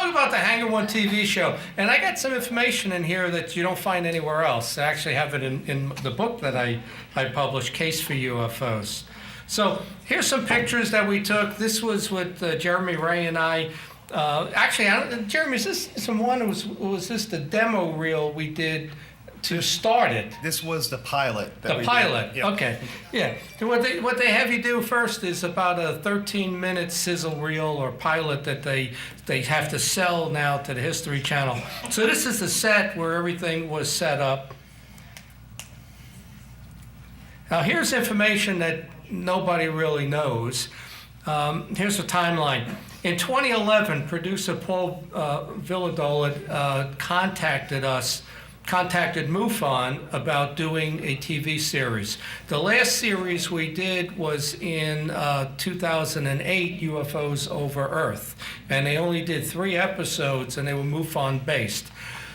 talk about the Hangar 1 TV show. And I got some information in here that you don't find anywhere else. I actually have it in the book that I published, Case for UFOs. So here's some pictures that we took. This was with Jeremy Ray and I. Jeremy, is this someone? Was this the demo reel we did to start it? This was the pilot. The pilot, yep. Okay. Yeah. So what they have you do first is about a 13-minute sizzle reel or pilot that they have to sell now to the History Channel. So this is the set where everything was set up. Now here's information that nobody really knows. Here's the timeline. In 2011, producer Paul Villadola contacted MUFON about doing a TV series. The last series we did was in 2008, UFOs Over Earth. And they only did 3 episodes, and they were MUFON based.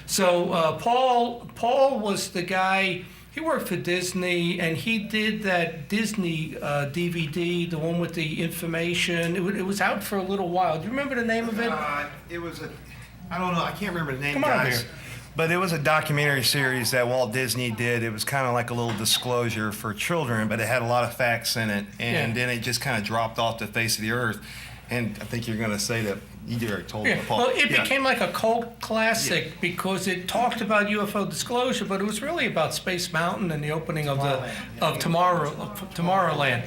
So Paul was the guy. He worked for Disney, and he did that Disney DVD, the one with the information. It was out for a little while. Do you remember the name of it? It was I don't know, I can't remember the name, Come on guys. here. But it was a documentary series that Walt Disney did. It was kind of like a little disclosure for children, but it had a lot of facts in it. And then it just kind of dropped off the face of the earth. And I think you're going to say that you already told me, Paul. Well, it became like a cult classic because it talked about UFO disclosure, but it was really about Space Mountain and the opening of Tomorrowland.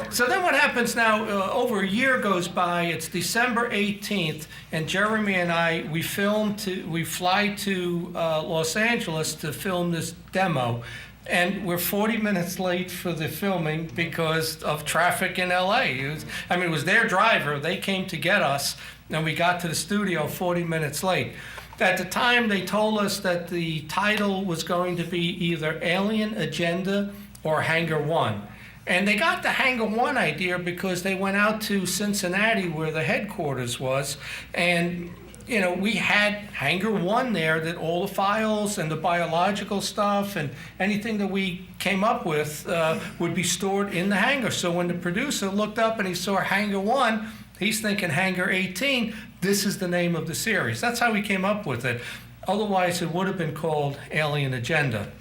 So then what happens now, over a year goes by, it's December 18th, and Jeremy and I, we fly to Los Angeles to film this demo, and we're 40 minutes late for the filming because of traffic in LA. It was their driver, they came to get us, and we got to the studio 40 minutes late. At the time, they told us that the title was going to be either Alien Agenda or Hangar 1. And they got the Hangar 1 idea because they went out to Cincinnati where the headquarters was, and we had Hangar 1 there, that all the files and the biological stuff and anything that we came up with would be stored in the hangar. So when the producer looked up and he saw Hangar 1, he's thinking Hangar 18, this is the name of the series. That's how we came up with it. Otherwise, it would have been called Alien Agenda.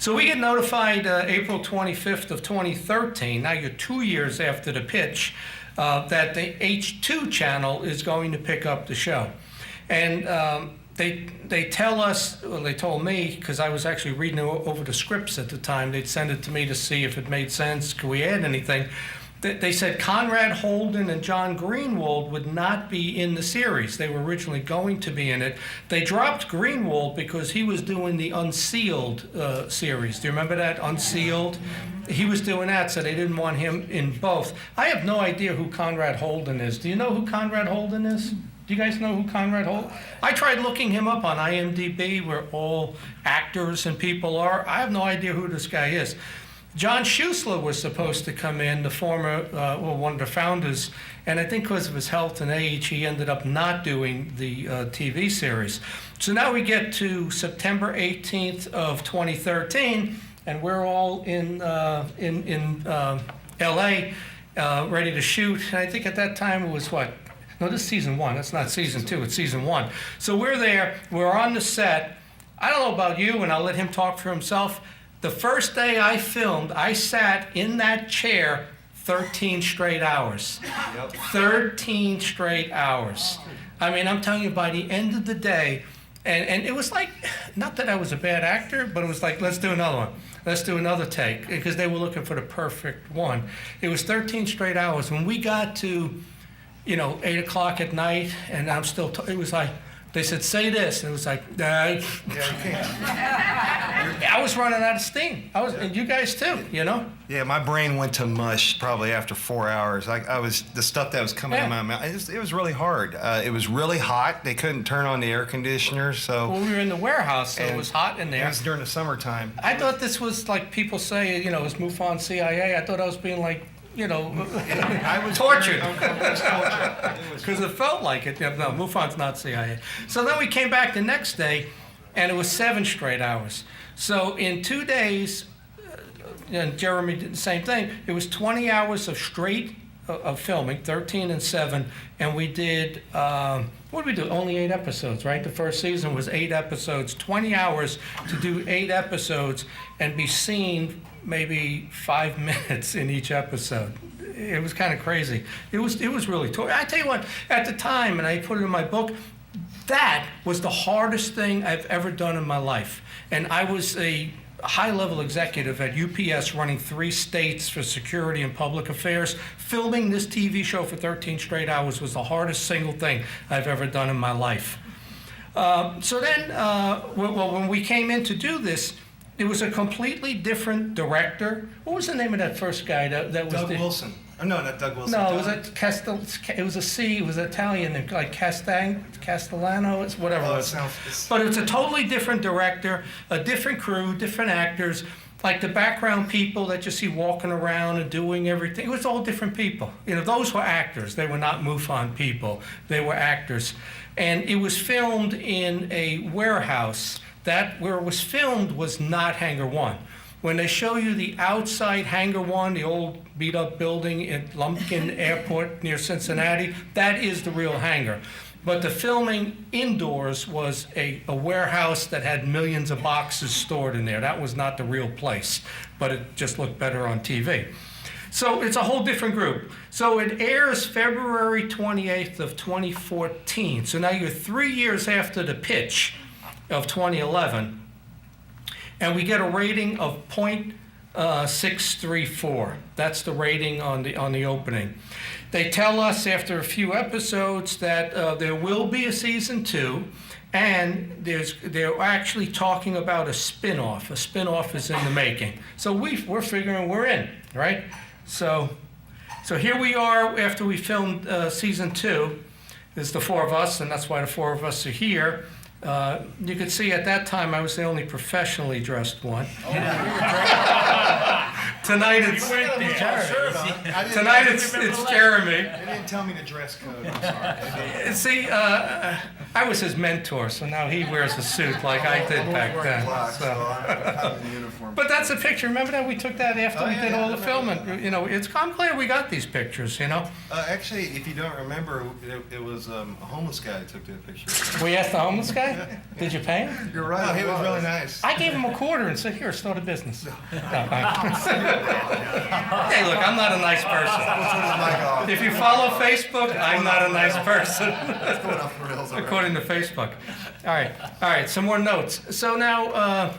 So we get notified April 25th of 2013, now you're 2 years after the pitch, that the H2 channel is going to pick up the show. And they tell us, well, they told me, because I was actually reading over the scripts at the time, they'd send it to me to see if it made sense, could we add anything. They said Conrad Holden and John Greenwald would not be in the series. They were originally going to be in it. They dropped Greenwald because he was doing the Unsealed series. Do you remember that, Unsealed? He was doing that, so they didn't want him in both. I have no idea who Conrad Holden is. Do you know who Conrad Holden is? Do you guys know who Conrad Holden? I tried looking him up on IMDb, where all actors and people are. I have no idea who this guy is. John Schuessler was supposed to come in, the former, one of the founders, and I think because of his health and age, he ended up not doing the TV series. So now we get to September 18th of 2013, and we're all in LA, ready to shoot. And I think at that time it was what? No, this is season 1. That's not season 2. It's season 1. So we're there. We're on the set. I don't know about you, and I'll let him talk for himself. The first day I filmed, I sat in that chair 13 straight hours. Yep. 13 straight hours. I mean, I'm telling you, by the end of the day, and it was like, not that I was a bad actor, but it was like, let's do another one. Let's do another take, because they were looking for the perfect one. It was 13 straight hours. When we got to, 8 o'clock at night, and I'm still, it was like, they said, say this. And it was like, I was running out of steam. And you guys too, Yeah, my brain went to mush probably after 4 hours. The stuff that was coming out of my mouth, it was really hard. It was really hot. They couldn't turn on the air conditioner, so. Well, we were in the warehouse, so it was hot in there. It was during the summertime. I thought this was like people say, it was MUFON CIA. I thought I was being like, I was tortured. Because it felt like it. No, MUFON's not CIA. So then we came back the next day, and it was 7 straight hours. So in 2 days, and Jeremy did the same thing, it was 20 hours of straight of filming, 13 and 7, and we did, what did we do? Only 8 episodes, right? The first season was 8 episodes, 20 hours to do 8 episodes and be seen maybe 5 minutes in each episode. It was kind of crazy. It was really I tell you what, at the time, and I put it in my book, that was the hardest thing I've ever done in my life. And I was a high-level executive at UPS running 3 states for security and public affairs. Filming this TV show for 13 straight hours was the hardest single thing I've ever done in my life. So then, when we came in to do this, it was a completely different director. What was the name of that first guy that was Doug Wilson. Oh, no, not Doug Wilson. No, it was a C. It was Italian, like Castellano, it's whatever it was. But it's a totally different director, a different crew, different actors. Like the background people that you see walking around and doing everything. It was all different people. You know, those were actors. They were not MUFON people. They were actors. And it was filmed in a warehouse. That where it was filmed was not Hangar 1. When they show you the outside Hangar 1, the old beat-up building at Lumpkin Airport near Cincinnati, that is the real hangar. But the filming indoors was a warehouse that had millions of boxes stored in there. That was not the real place, but it just looked better on TV. So it's a whole different group. So it airs February 28th of 2014. So now you're 3 years after the pitch of 2011. And we get a rating of 0.634. That's the rating on the opening. They tell us after a few episodes that there will be a season 2, and they're actually talking about a spin-off. A spin-off is in the making. So we're figuring we're in, right? So here we are after we filmed season 2. There's the 4 of us, and that's why the 4 of us are here. You could see at that time I was the only professionally dressed one. Tonight it's Jeremy. They didn't tell me the dress code. I'm sorry. See, I was his mentor, so now he wears a suit like I did back then. So. But that's a picture. Remember that we took that after we did all the filming. You know, I'm glad we got these pictures. You know. Actually, if you don't remember, it was a homeless guy that took that picture. We asked the homeless guy. Did you pay him? You're right. No, he was really nice. I gave him a quarter and said, "Here, start a business." Hey, look, I'm not a nice person. If you follow Facebook, I'm not a nice person. According to Facebook. All right. Some more notes. So now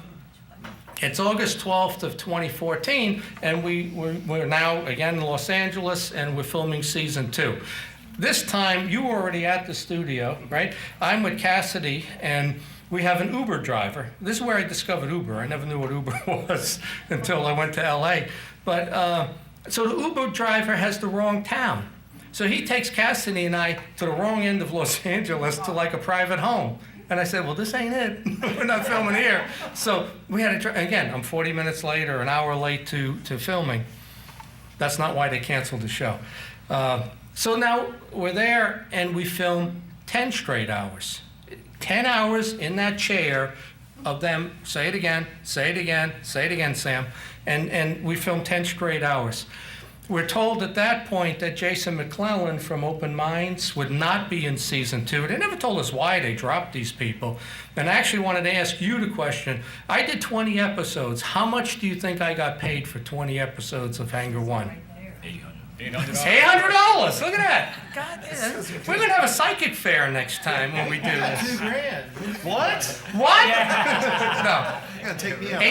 it's August 12th of 2014, and we're now again in Los Angeles, and we're filming season 2. This time, you were already at the studio, right? I'm with Cassidy, and we have an Uber driver. This is where I discovered Uber. I never knew what Uber was until I went to LA. But so the Uber driver has the wrong town. So he takes Cassidy and I to the wrong end of Los Angeles to like a private home. And I said, well, this ain't it. We're not filming here. So we had to, again, I'm 40 minutes late or an hour late to filming. That's not why they canceled the show. So now we're there and we film 10 straight hours. 10 hours in that chair of them, say it again, say it again, say it again, Sam. And we filmed 10 straight hours. We're told at that point that Jason McClellan from Open Minds would not be in season 2. They never told us why they dropped these people. And I actually wanted to ask you the question. I did 20 episodes. How much do you think I got paid for 20 episodes of Hangar 1? $800. Look at that. God, we're going to have a psychic fair next time when we do this. $2,000. What? No. You're going to take me out.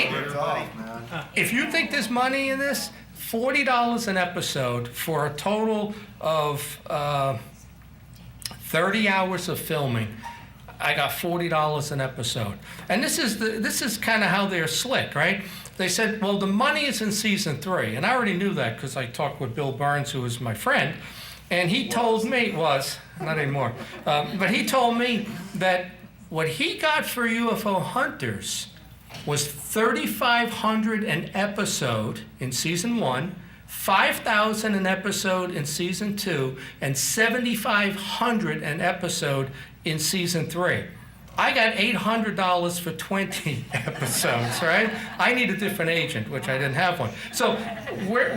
If you think there's money in this, $40 an episode for a total of 30 hours of filming. I got $40 an episode. And this is kind of how they're slick, right? They said, well, the money is in season 3. And I already knew that because I talked with Bill Burns, who was my friend. And he told me, not anymore, but he told me that what he got for UFO Hunters was $3,500 an episode in season 1, $5,000 an episode in season 2, and $7,500 an episode in season 3. I got $800 for 20 episodes, right? I need a different agent, which I didn't have one. So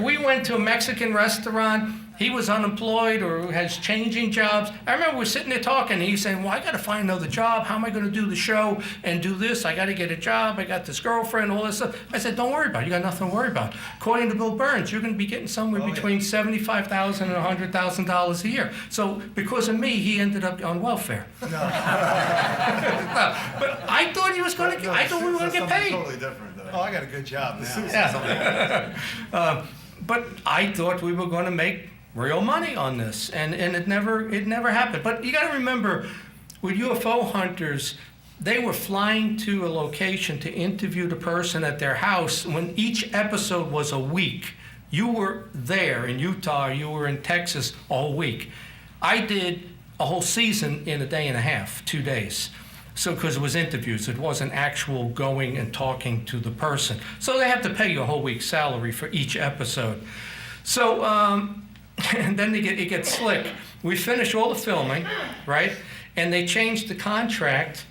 we went to a Mexican restaurant. he was unemployed or has changing jobs. I remember we're sitting there talking, and he's saying, well, I got to find another job. How am I going to do the show and do this? I got to get a job. I got this girlfriend, all this stuff. I said, don't worry about it. You got nothing to worry about. According to Bill Burns, you're going to be getting somewhere between $75,000 and $100,000 a year. So because of me, he ended up on welfare. No. But I thought he was going to. I thought we were going to get paid. Totally different, though. Oh, I got a good job now. Yeah. But I thought we were going to make real money on this, and it never happened. But you got to remember, with UFO hunters, they were flying to a location to interview the person at their house when each episode was a week. You were there in Utah, you were in Texas all week. I did a whole season in a day and a half, 2 days. So, because it was interviews, it wasn't actual going and talking to the person. So they have to pay you a whole week's salary for each episode. So, and then it gets slick. We finish all the filming, right? And they changed the contract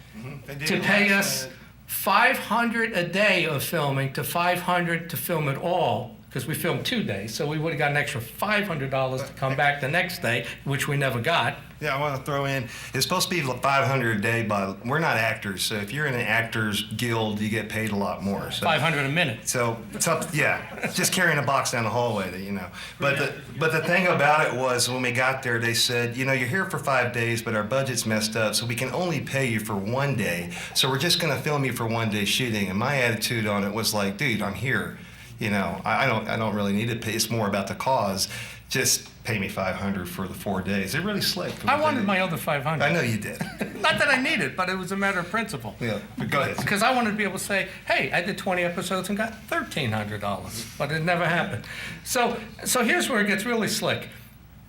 to pay us $500 a day of filming to $500 to film it all, because we filmed 2 days. So we would have got an extra $500 to come back the next day, which we never got. Yeah, I want to throw in, it's supposed to be $500 a day, but we're not actors. So if you're in an actors guild, you get paid a lot more. So, $500 a minute. So it's up, yeah, just carrying a box down the hallway, you know. But the thing about it was, when we got there, they said, you know, you're here for 5 days, but our budget's messed up, so we can only pay you for 1 day. So we're just going to film you for 1 day shooting. And my attitude on it was like, dude, I'm here. You know, I don't really need to pay. It's more about the cause. Just pay me $500 for the 4 days. They're really slick. I wanted my other $500. I know you did. Not that I need it, but it was a matter of principle. Yeah, go ahead. Because I wanted to be able to say, hey, I did 20 episodes and got $1,300, but it never happened. So here's where it gets really slick.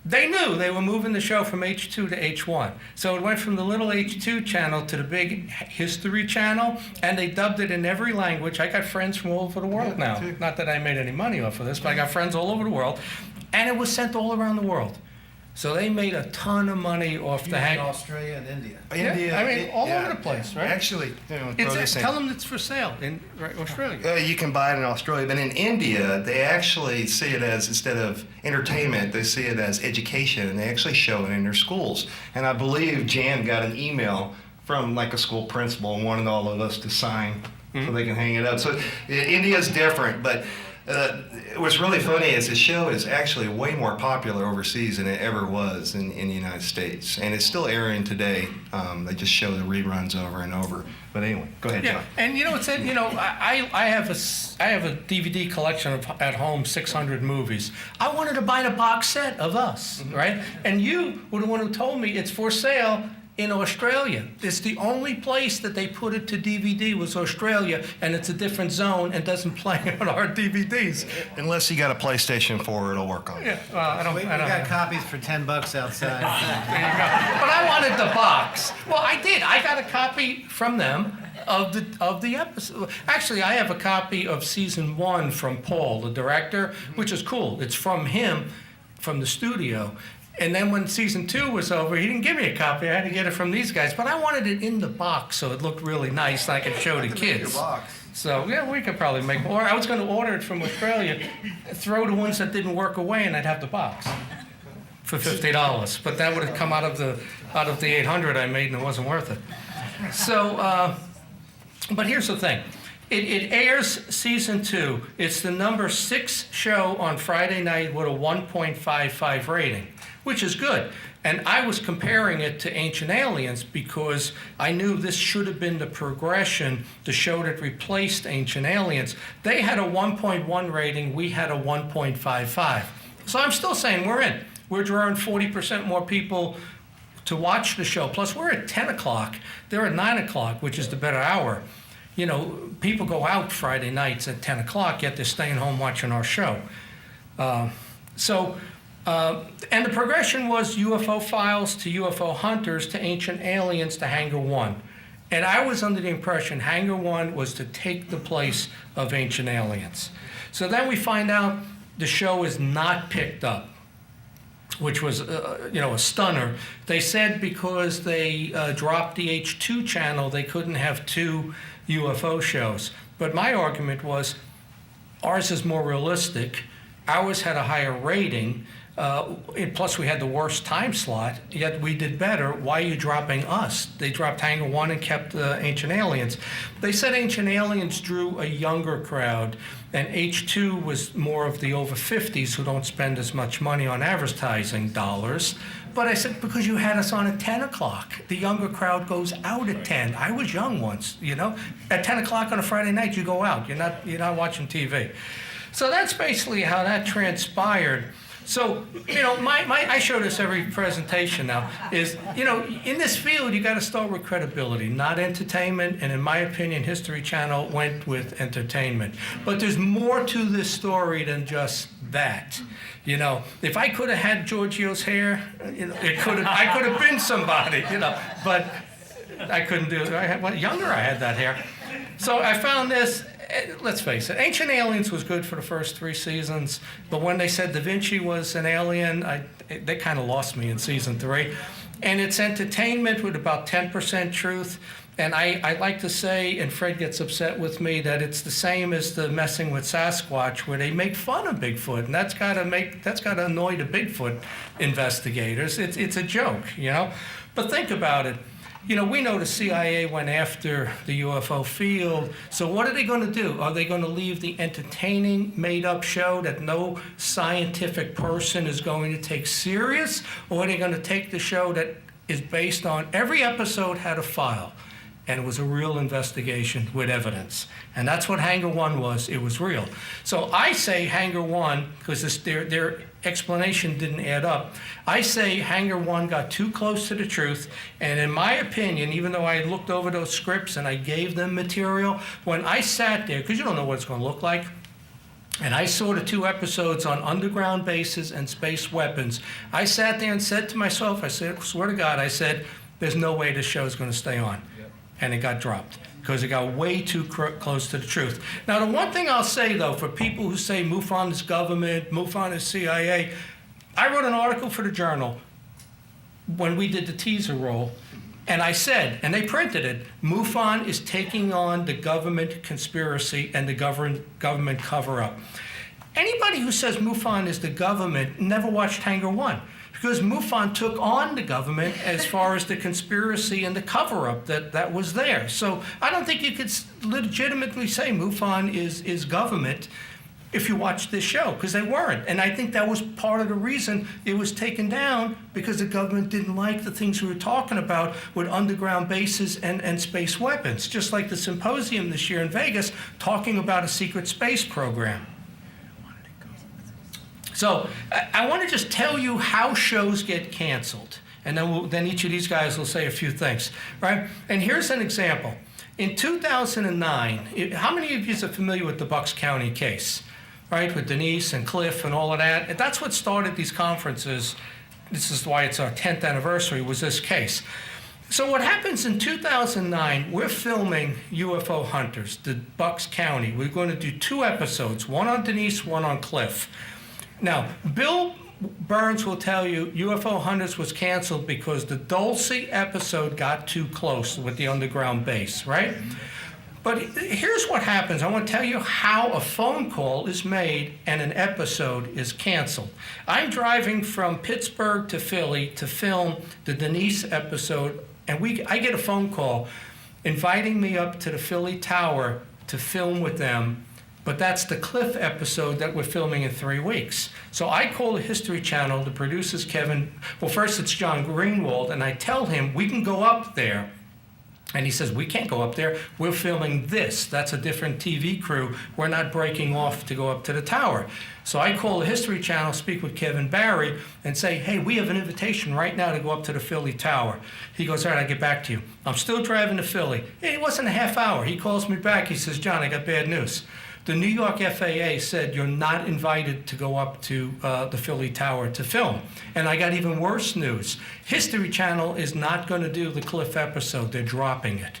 They knew they were moving the show from H2 to H1. So it went from the little H2 channel to the big History channel, and they dubbed it in every language. I got friends from all over the world now. Not that I made any money off of this, but I got friends all over the world. And it was sent all around the world. So they made a ton of money off the Hang. Australia and India. Yeah, I mean, all over the place, right? Actually, you know, tell them it's for sale in Australia. You can buy it in Australia, but in India, they actually see it as, instead of entertainment, they see it as education, and they actually show it in their schools. And I believe Jan got an email from like a school principal and wanted all of us to sign so they can hang it up. So India's different, but what's really funny is the show is actually way more popular overseas than it ever was in the United States. And it's still airing today. They just show the reruns over and over. But anyway, go ahead, John. And you know, I have a DVD collection of, at home, 600 movies. I wanted to buy the box set of us, right? And you were the one who told me it's for sale in Australia. It's the only place that they put it to DVD was Australia, and it's a different zone and doesn't play on our DVDs. Unless you got a PlayStation 4, it'll work on it. Yeah, well, I don't. We got copies for $10 outside. There you go. But I wanted the box. Well, I did. I got a copy from them of the episode. Actually, I have a copy of season 1 from Paul, the director, which is cool. It's from him, from the studio. And then when season 2 was over, he didn't give me a copy. I had to get it from these guys. But I wanted it in the box so it looked really nice and I could show the kids. So, yeah, we could probably make more. I was going to order it from Australia, throw the ones that didn't work away, and I'd have the box for $50. But that would have come out of the 800 I made, and it wasn't worth it. So, but here's the thing. It airs season 2. It's the number 6 show on Friday night with a 1.55 rating, which is good. And I was comparing it to Ancient Aliens because I knew this should have been the progression, the show that replaced Ancient Aliens. They had a 1.1 rating, we had a 1.55. So I'm still saying we're in. We're drawing 40% more people to watch the show. Plus, we're at 10 o'clock. They're at 9 o'clock, which is the better hour. You know, people go out Friday nights at 10 o'clock, yet they're staying home watching our show. And the progression was UFO Files to UFO Hunters to Ancient Aliens to Hangar 1. And I was under the impression Hangar 1 was to take the place of Ancient Aliens. So then we find out the show is not picked up, which was, a stunner. They said because they dropped the H2 channel, they couldn't have 2 UFO shows. But my argument was, ours is more realistic, Ours had a higher rating, and plus we had the worst time slot, yet we did better. Why are you dropping us? They dropped Hangar 1 and kept Ancient Aliens. They said Ancient Aliens drew a younger crowd, and H2 was more of the over 50s who don't spend as much money on advertising dollars. But I said, because you had us on at 10 o'clock. The younger crowd goes out at 10. I was young once, you know. At 10 o'clock on a Friday night, you go out. You're not watching TV. So that's basically how that transpired. So, you know, I show this every presentation now, is, you know, in this field, you got to start with credibility, not entertainment. And in my opinion, History Channel went with entertainment. But there's more to this story than just that. You know, if I could have had Giorgio's hair, you know, I could have been somebody, you know, but I couldn't do it. Younger, I had that hair. So I found this. Let's face it, Ancient Aliens was good for the first 3 seasons, but when they said Da Vinci was an alien, they kind of lost me in season 3. And it's entertainment with about 10% truth. And I like to say, and Fred gets upset with me, that it's the same as the messing with Sasquatch, where they make fun of Bigfoot, and that's got to annoy the Bigfoot investigators. It's a joke, you know. But think about it. You know, we know the CIA went after the UFO field, so what are they going to do? Are they going to leave the entertaining, made-up show that no scientific person is going to take serious? Or are they going to take the show that is based on every episode had a file, and it was a real investigation with evidence? And that's what Hangar 1 was. It was real. So I say Hangar 1, because their explanation didn't add up. I say Hangar 1 got too close to the truth, and in my opinion, even though I looked over those scripts and I gave them material, when I sat there, because you don't know what it's going to look like, and I saw the 2 episodes on underground bases and space weapons, I sat there and said to myself, I said, swear to God, I said, there's no way this show is going to stay on. And it got dropped because it got way too close to the truth. Now, the one thing I'll say, though, for people who say MUFON is government, MUFON is CIA, I wrote an article for the Journal when we did the teaser roll, and I said, and they printed it, MUFON is taking on the government conspiracy and the government cover-up. Anybody who says MUFON is the government never watched Hangar 1. Because MUFON took on the government as far as the conspiracy and the cover-up that was there. So I don't think you could legitimately say MUFON is government if you watch this show, because they weren't. And I think that was part of the reason it was taken down, because the government didn't like the things we were talking about with underground bases and space weapons, just like the symposium this year in Vegas talking about a secret space program. So I want to just tell you how shows get canceled, and then each of these guys will say a few things, right? And here's an example. In 2009, how many of you are familiar with the Bucks County case, right? With Denise and Cliff and all of that. And that's what started these conferences. This is why it's our 10th anniversary, was this case. So what happens in 2009, we're filming UFO Hunters, the Bucks County. We're going to do 2 episodes, one on Denise, one on Cliff. Now, Bill Burns will tell you UFO Hunters was canceled because the Dulce episode got too close with the underground base, right? But here's what happens. I want to tell you how a phone call is made and an episode is canceled. I'm driving from Pittsburgh to Philly to film the Denise episode, and I get a phone call inviting me up to the Philly Tower to film with them. But that's the Cliff episode that we're filming in 3 weeks. So I call the History Channel, the producers, Kevin, well, first it's John Greenwald, and I tell him, we can go up there. And he says, we can't go up there. We're filming this. That's a different TV crew. We're not breaking off to go up to the tower. So I call the History Channel, speak with Kevin Barry, and say, hey, we have an invitation right now to go up to the Philly Tower. He goes, all right, I'll get back to you. I'm still driving to Philly. It wasn't a half hour. He calls me back. He says, John, I got bad news. The New York FAA said you're not invited to go up to the Philly Tower to film. And I got even worse news. History Channel is not going to do the Cliff episode. They're dropping it.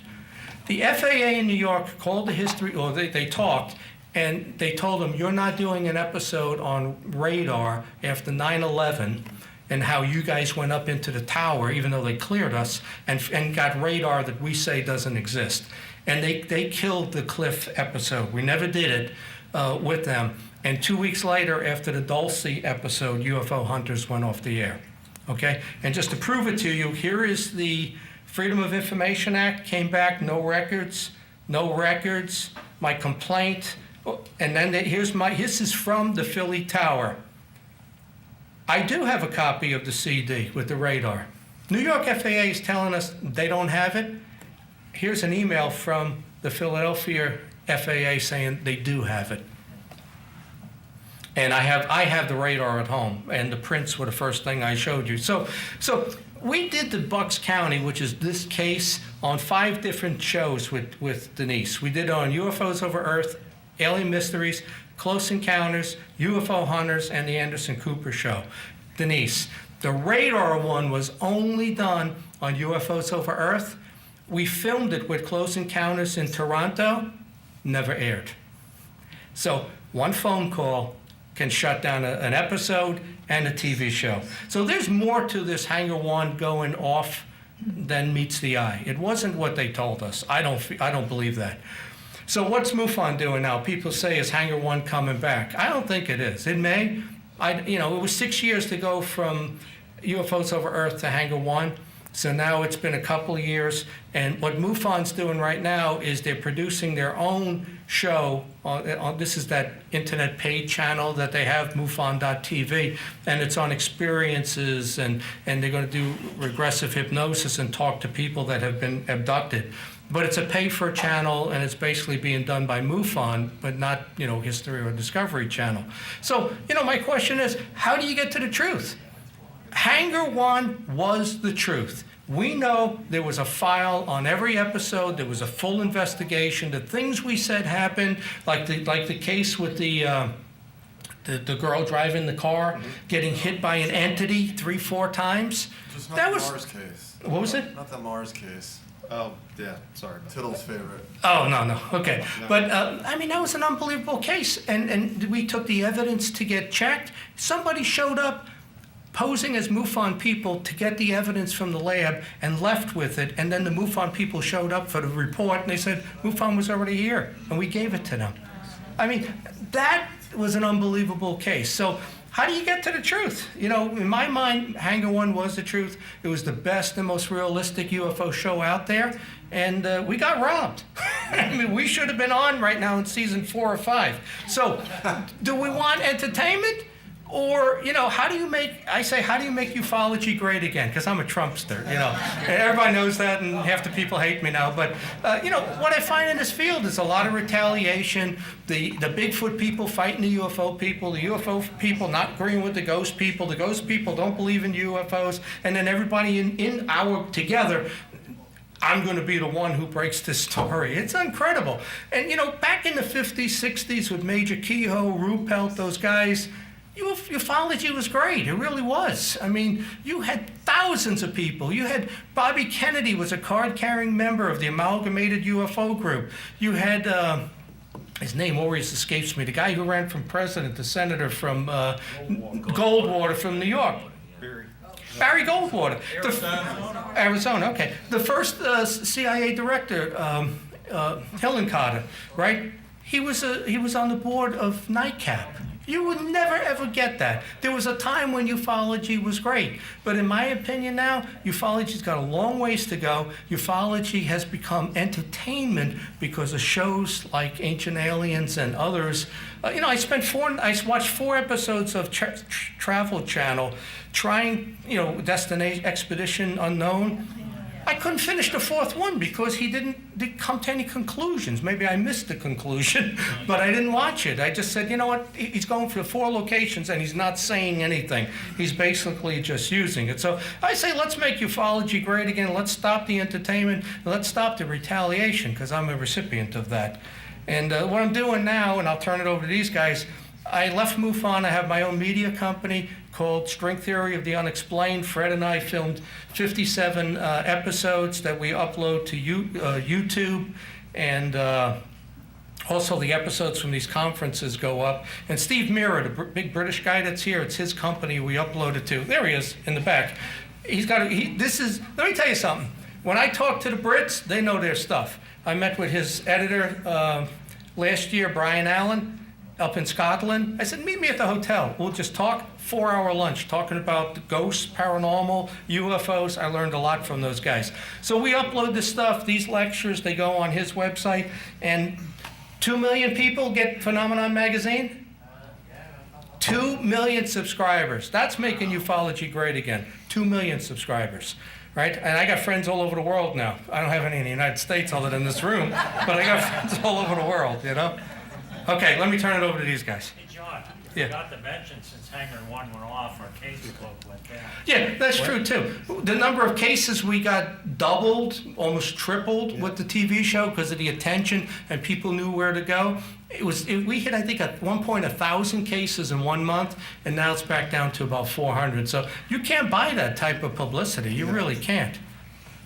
The FAA in New York called the history, or they talked, and they told them, you're not doing an episode on radar after 9/11 and how you guys went up into the tower, even though they cleared us, and got radar that we say doesn't exist. And they killed the Cliff episode. We never did it with them. And 2 weeks later, after the Dulce episode, UFO Hunters went off the air. Okay? And just to prove it to you, here is the Freedom of Information Act, came back, no records, my complaint, and then this is from the Philly Tower. I do have a copy of the CD with the radar. New York FAA is telling us they don't have it. Here's an email from the Philadelphia FAA saying they do have it. And I have the radar at home, and the prints were the first thing I showed you. So we did the Bucks County, which is this case, on 5 different shows with Denise. We did it on UFOs Over Earth, Alien Mysteries, Close Encounters, UFO Hunters, and the Anderson Cooper Show. Denise, the radar one was only done on UFOs Over Earth. We filmed it with Close Encounters in Toronto, never aired. So one phone call can shut down an episode and a TV show. So there's more to this Hangar 1 going off than meets the eye. It wasn't what they told us. I don't believe that. So what's MUFON doing now? People say, is Hangar 1 coming back? I don't think it is. It may. It was 6 years to go from UFOs Over Earth to Hangar 1. So now it's been a couple of years, and what MUFON's doing right now is they're producing their own show. This is that internet paid channel that they have, MUFON.TV, and it's on experiences, and they're going to do regressive hypnosis and talk to people that have been abducted. But it's a pay-for channel, and it's basically being done by MUFON, but not, History or Discovery Channel. So, my question is, how do you get to the truth? Hangar 1 was the truth. We know there was a file on every episode. There was a full investigation. The things we said happened, like the case with the girl driving the car, getting hit by an entity 3-4 times. Just not That the was Mars case. What was it? Not the Mars case. Oh, yeah, sorry. Tittle's favorite. Oh, no, okay. But, that was an unbelievable case, and we took the evidence to get checked. Somebody showed up posing as MUFON people to get the evidence from the lab and left with it, and then the MUFON people showed up for the report, and they said MUFON was already here, and we gave it to them. That was an unbelievable case. So how do you get to the truth? In my mind, Hangar 1 was the truth. It was the best and most realistic UFO show out there, and we got robbed. We should have been on right now in season 4 or 5. So do we want entertainment? Or, how do you make ufology great again? Because I'm a Trumpster, And everybody knows that, and half the people hate me now. But, what I find in this field is a lot of retaliation. The Bigfoot people fighting the UFO people not agreeing with the ghost people don't believe in UFOs, and then everybody in our together, I'm going to be the one who breaks this story. It's incredible. And, back in the 50s, 60s with Major Kehoe, Ruppelt, those guys, ufology was great. It really was. You had thousands of people. You had Bobby Kennedy was a card-carrying member of the Amalgamated UFO Group. You had, his name always escapes me, the guy who ran from president, the senator from Goldwater from New York. Barry Goldwater. Arizona, okay. The first CIA director, Hillenkotter, right? He was on the board of Nightcap. You would never, ever get that. There was a time when ufology was great. But in my opinion now, ufology's got a long ways to go. Ufology has become entertainment because of shows like Ancient Aliens and others. I watched 4 episodes of Travel Channel trying, Destination Expedition Unknown. I couldn't finish the 4th one because he didn't come to any conclusions. Maybe I missed the conclusion, but I didn't watch it. I just said, you know what? He's going for 4 locations and he's not saying anything. He's basically just using it. So I say, let's make ufology great again. Let's stop the entertainment. Let's stop the retaliation, because I'm a recipient of that. And what I'm doing now, and I'll turn it over to these guys, I left MUFON. I have my own media company called String Theory of the Unexplained. Fred and I filmed 57 episodes that we upload to YouTube, and also the episodes from these conferences go up. And Steve Mira, the big British guy that's here, it's his company we upload it to. There he is in the back. Let me tell you something. When I talk to the Brits, they know their stuff. I met with his editor last year, Brian Allen. up in Scotland. I said, meet me at the hotel. We'll just talk, 4-hour lunch, talking about ghosts, paranormal, UFOs. I learned a lot from those guys. So we upload this stuff, these lectures, they go on his website, and 2 million people get Phenomenon Magazine. 2 million subscribers. That's making ufology great again. 2 million subscribers. Right? And I got friends all over the world now. I don't have any in the United States other than this room, but I got friends all over the world, you know? Okay, let me turn it over to these guys. Hey, John, Yeah. you forgot to mention since Hangar 1 went off, our case book went down. Yeah, that's true too. The number of cases we got doubled, almost tripled with the TV show because of the attention and people knew where to go. We hit, I think, at one point 1,000 cases in 1 month, and now it's back down to about 400. So you can't buy that type of publicity. You really can't.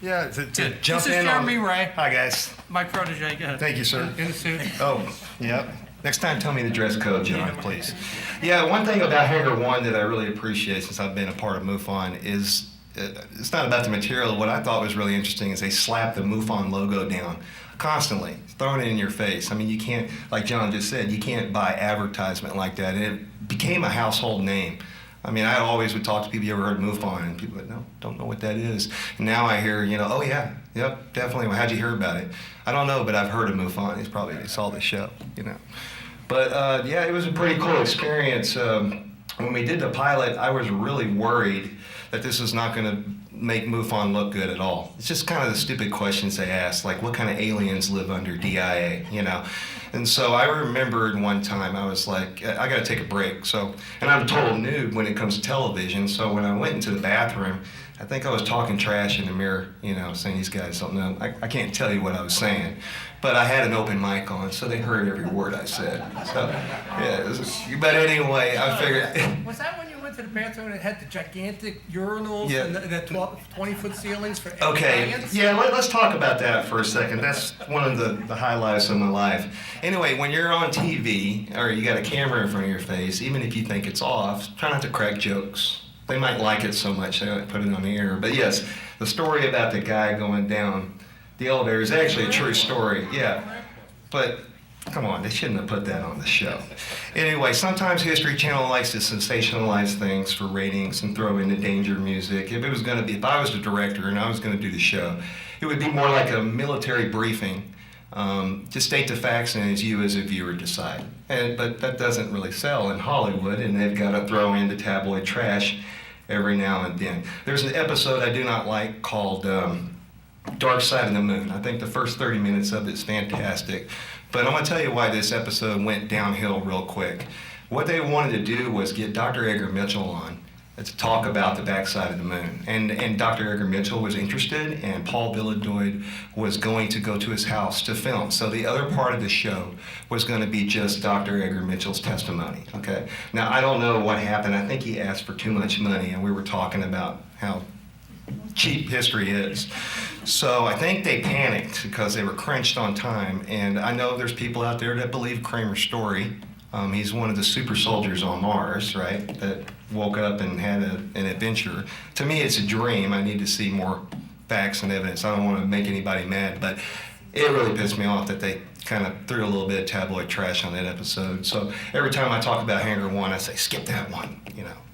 Yeah, to Good. jump This is in Jeremy on. Ray. Hi, guys. My protege. Go ahead. Thank you, sir. In the suit. Oh, yep. Next time, tell me the dress code, John, please. Yeah, one thing about Hangar 1 that I really appreciate since I've been a part of MUFON is it's not about the material. What I thought was really interesting is they slapped the MUFON logo down constantly, throwing it in your face. I mean, you can't, like John just said, you can't buy advertisement like that. And it became a household name. I mean, I always would talk to people, you ever heard of MUFON? And people would, no, don't know what that is. And now I hear, oh yeah, yep, definitely. Well, how'd you hear about it? I don't know, but I've heard of MUFON. They saw the show, But yeah, it was a pretty cool experience. When we did the pilot, I was really worried that this was not going to make MUFON look good at all. It's just kind of the stupid questions they ask, like what kind of aliens live under DIA, And so I remembered one time I was like, I got to take a break. So, and I'm a total noob when it comes to television. So when I went into the bathroom, I think I was talking trash in the mirror, saying these guys don't know. I can't tell you what I was saying, but I had an open mic on, so they heard every word I said. So, yeah. But anyway, I figured. Was that when you went to the bathroom and it had the gigantic urinals Yeah. and the 20-foot ceilings for Okay, science? yeah, let's talk about that for a second. That's one of the highlights of my life. Anyway, when you're on TV or you got a camera in front of your face, even if you think it's off, try not to crack jokes. They might like it so much they don't put it on the air. But yes, the story about the guy going down the elevator is actually a true story, yeah. But come on, they shouldn't have put that on the show. Anyway, sometimes History Channel likes to sensationalize things for ratings and throw in the danger music. If I was the director and I was going to do the show, it would be more like a military briefing. Just state the facts and as you as a viewer decide. But that doesn't really sell in Hollywood, and they've got to throw in the tabloid trash every now and then. There's an episode I do not like called Dark Side of the Moon. I think the first 30 minutes of it is fantastic. But I'm going to tell you why this episode went downhill real quick. What they wanted to do was get Dr. Edgar Mitchell on to talk about the backside of the moon. And Dr. Edgar Mitchell was interested, and Paul Villadoid was going to go to his house to film. So the other part of the show was going to be just Dr. Edgar Mitchell's testimony, okay? Now, I don't know what happened. I think he asked for too much money, and we were talking about how cheap history is. So I think they panicked because they were crunched on time. And I know there's people out there that believe Kramer's story. He's one of the super soldiers on Mars, right, that woke up and had an adventure. To me, it's a dream. I need to see more facts and evidence. I don't want to make anybody mad, but it really pissed me off that they kind of threw a little bit of tabloid trash on that episode. So every time I talk about Hangar 1, I say, skip that one,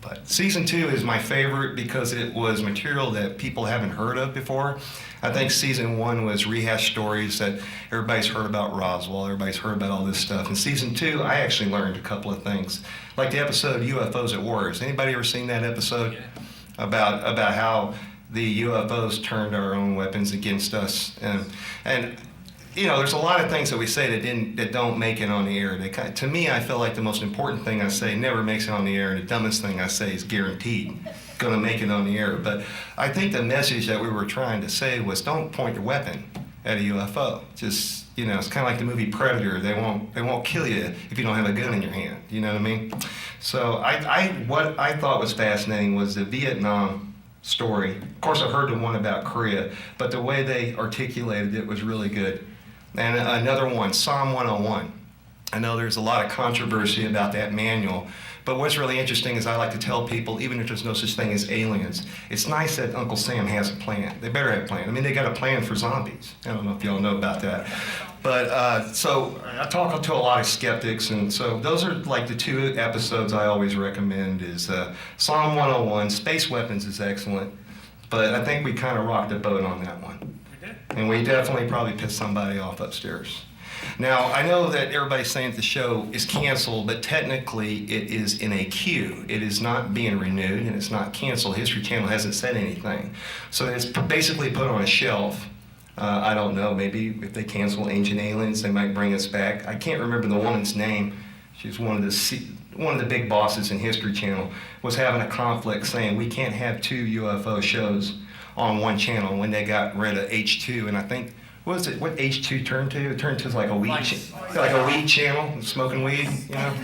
But season 2 is my favorite because it was material that people haven't heard of before. I think season 1 was rehash stories that everybody's heard about Roswell, everybody's heard about all this stuff. In season 2, I actually learned a couple of things. Like the episode UFOs at War. Has anybody ever seen that episode? Yeah. About how the UFOs turned our own weapons against us. And there's a lot of things that we say that don't make it on the air. To me, I feel like the most important thing I say never makes it on the air, and the dumbest thing I say is guaranteed going to make it on the air. But I think the message that we were trying to say was don't point your weapon at a UFO. Just, it's kind of like the movie Predator. They won't kill you if you don't have a gun in your hand. You know what I mean? So what I thought was fascinating was the Vietnam story. Of course, I've heard the one about Korea, but the way they articulated it was really good. And another one, Psalm 101. I know there's a lot of controversy about that manual, but what's really interesting is I like to tell people, even if there's no such thing as aliens, it's nice that Uncle Sam has a plan. They better have a plan. I mean, they got a plan for zombies. I don't know if y'all know about that. But so I talk to a lot of skeptics, and so those are like the two episodes I always recommend is Psalm 101, Space Weapons is excellent, but I think we kind of rocked the boat on that one. We did. And we definitely probably pissed somebody off upstairs. Now, I know that everybody's saying that the show is canceled, but technically it is in a queue. It is not being renewed, and it's not canceled. History Channel hasn't said anything. So it's basically put on a shelf. I don't know, maybe if they cancel Ancient Aliens, they might bring us back. I can't remember the woman's name. She's one of the big bosses in History Channel, was having a conflict saying we can't have two UFO shows on one channel when they got rid of H2, and I think, what was it? What H2 turned to? It turned to like a weed, like a weed channel, smoking weed, you know.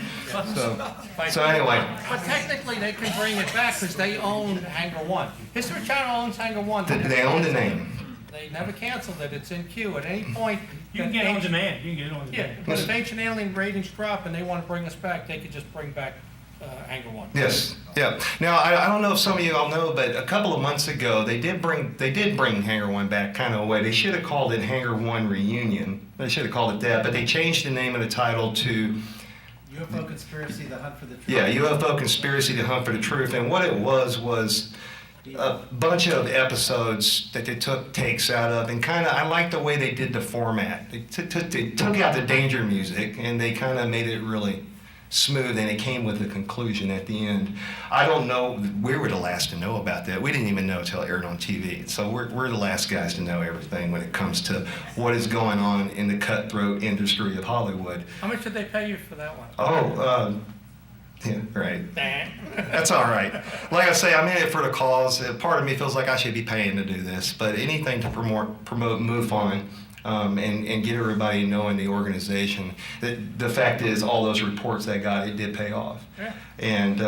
So anyway, But technically, they can bring it back because they own Hangar 1. History Channel owns Hangar 1. they own the name. They never canceled it. It's in queue. At any point, You can get it on demand, you can get it on Yeah, demand. but if Ancient Alien ratings drop and they want to bring us back, they could just bring back Hangar 1. Yes, yeah. Now I don't know if some of you all know, but a couple of months ago they did bring Hangar 1 back kind of away. They should have called it Hangar 1 Reunion. They should have called it that, but they changed the name of the title to UFO Conspiracy, The Hunt for the Truth. Yeah, UFO Conspiracy, The Hunt for the Truth. And what it was a bunch of episodes that they took takes out of, and kind of, I like the way they did the format. They took out the danger music, and they kind of made it really smooth, and it came with a conclusion at the end. I don't know, we were the last to know about that. We didn't even know until it aired on TV. So we're the last guys to know everything when it comes to what is going on in the cutthroat industry of Hollywood. How much did they pay you for that one? Yeah, right. That's all right. Like I say, I'm in it for the cause. Part of me feels like I should be paying to do this, but anything to promote MUFON and get everybody knowing the organization. The fact is, all those reports they got, it did pay off. Yeah. And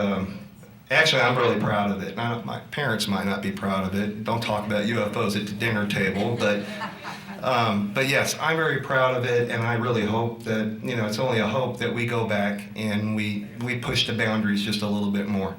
actually, I'm really proud of it. My parents might not be proud of it. Don't talk about UFOs at the dinner table, but yes, I'm very proud of it, and I really hope that, it's only a hope that we go back and we push the boundaries just a little bit more.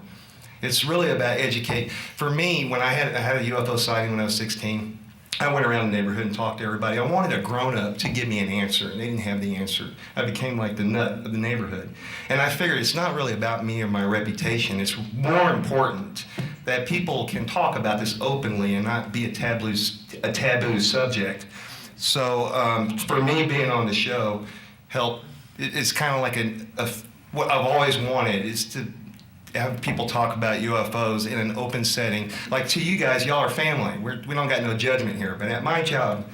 It's really about educate. For me, when I had a UFO sighting when I was 16, I went around the neighborhood and talked to everybody. I wanted a grown-up to give me an answer, and they didn't have the answer. I became like the nut of the neighborhood. And I figured it's not really about me or my reputation. It's more important that people can talk about this openly and not be a taboo subject. So for me, being on the show helped. It's kind of like what I've always wanted is to have people talk about UFOs in an open setting. Like to you guys, y'all are family. We don't got no judgment here. But at my job,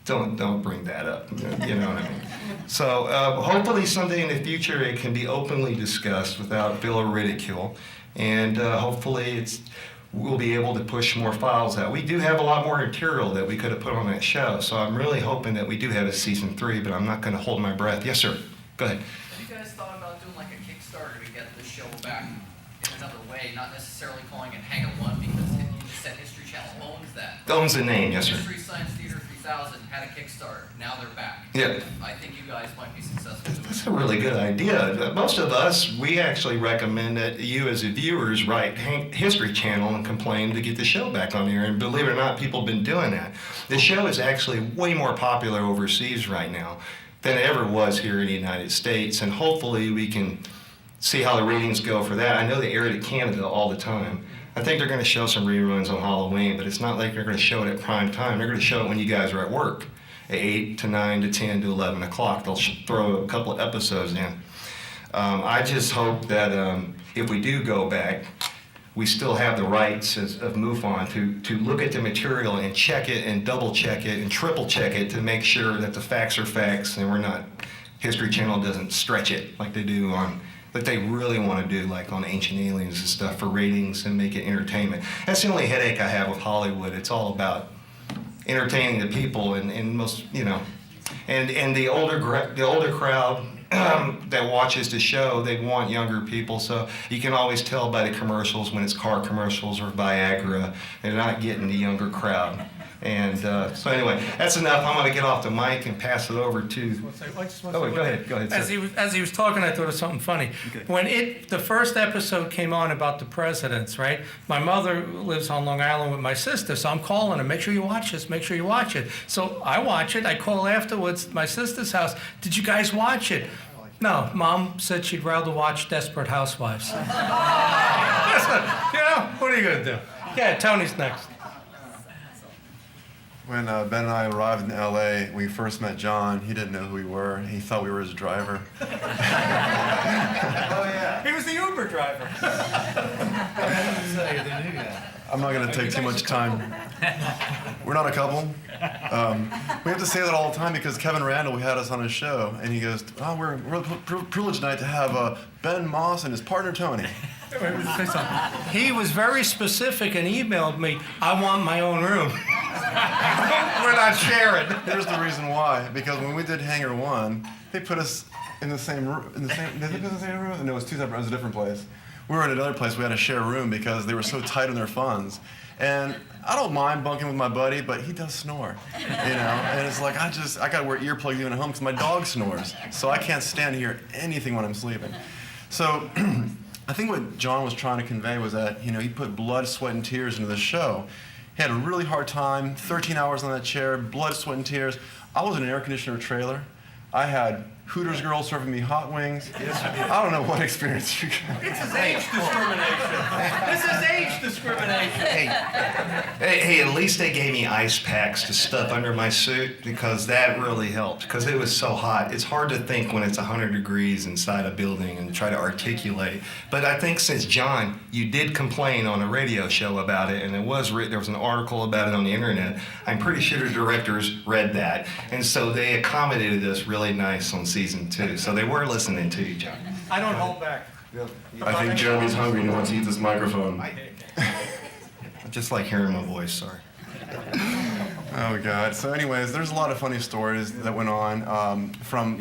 don't bring that up. You know what I mean? So hopefully someday in the future it can be openly discussed without fear of ridicule, and hopefully we'll be able to push more files out. We do have a lot more material that we could have put on that show, so I'm really hoping that we do have a season 3, but I'm not going to hold my breath. Yes, sir. Go ahead. Have you guys thought about doing like a Kickstarter to get the show back in another way, not necessarily calling it Hangar 1 because you just said History Channel owns that. Owns the name, yes, sir. History Science Theater 3000 had a Kickstarter. Now they're back. Yeah. I think you guys might be successful. That's a really good idea. Most of us, we actually recommend that you as the viewers write History Channel and complain to get the show back on the air. And believe it or not, people have been doing that. The show is actually way more popular overseas right now than it ever was here in the United States. And hopefully we can see how the ratings go for that. I know they air it in Canada all the time. I think they're going to show some reruns on Halloween, but it's not like they're going to show it at prime time. They're going to show it when you guys are at work, at 8 to 9 to 10 to 11 o'clock. They'll throw a couple of episodes in. I just hope that if we do go back, we still have the rights of MUFON to look at the material and check it and double check it and triple check it to make sure that the facts are facts and we're not, History Channel doesn't stretch it like they do that they really want to do, like on Ancient Aliens and stuff, for ratings and make it entertainment. That's the only headache I have with Hollywood. It's all about entertaining the people and most, and the older crowd that watches the show, they want younger people. So you can always tell by the commercials when it's car commercials or Viagra, they're not getting the younger crowd. And so anyway, that's enough. I'm going to get off the mic and pass it over to. Oh, go ahead. Go ahead. As Sir. he was talking, I thought of something funny. Okay. When the first episode came on about the presidents, right? My mother lives on Long Island with my sister, so I'm calling her, make sure you watch this, make sure you watch it. So I watch it. I call afterwards, my sister's house. Did you guys watch it? No, Mom said she'd rather watch Desperate Housewives. Listen, what are you gonna do? Yeah, Tony's next. When Ben and I arrived in LA, we first met John. He didn't know who we were. He thought we were his driver. Oh, yeah. He was the Uber driver. I didn't say they knew that. I'm not going to take too much time. We're not a couple. We have to say that all the time because Kevin Randall, we had us on his show, and he goes, "Oh, we're privileged tonight to have Ben Moss and his partner Tony." He was very specific and emailed me, I want my own room. We're not sharing. Here's the reason why. Because when we did Hangar 1, they put us in the same room. Did they put us in the same room? No, it was two separate rooms, a different place. We were in another place. We had to share a room because they were so tight on their funds. And I don't mind bunking with my buddy, but he does snore, you know. And it's like I got to wear earplugs even at home because my dog snores, so I can't stand to hear anything when I'm sleeping. So I think what John was trying to convey was that he put blood, sweat, and tears into the show. He had a really hard time, 13 hours on that chair, blood, sweat, and tears. I was in an air conditioner trailer. I had Hooters girls serving me hot wings. I don't know what experience you got. This is age discrimination. This is age discrimination. Hey, at least they gave me ice packs to stuff under my suit because that really helped because it was so hot. It's hard to think when it's 100 degrees inside a building and try to articulate. But I think since John, you did complain on a radio show about it and there was an article about it on the internet, I'm pretty sure the directors read that. And so they accommodated us really nice on season 2. So they were listening to you, John. I don't hold back. I think Jeremy's hungry and he wants to eat this microphone. I just like hearing my voice, sorry. Oh God. So anyways, there's a lot of funny stories that went on from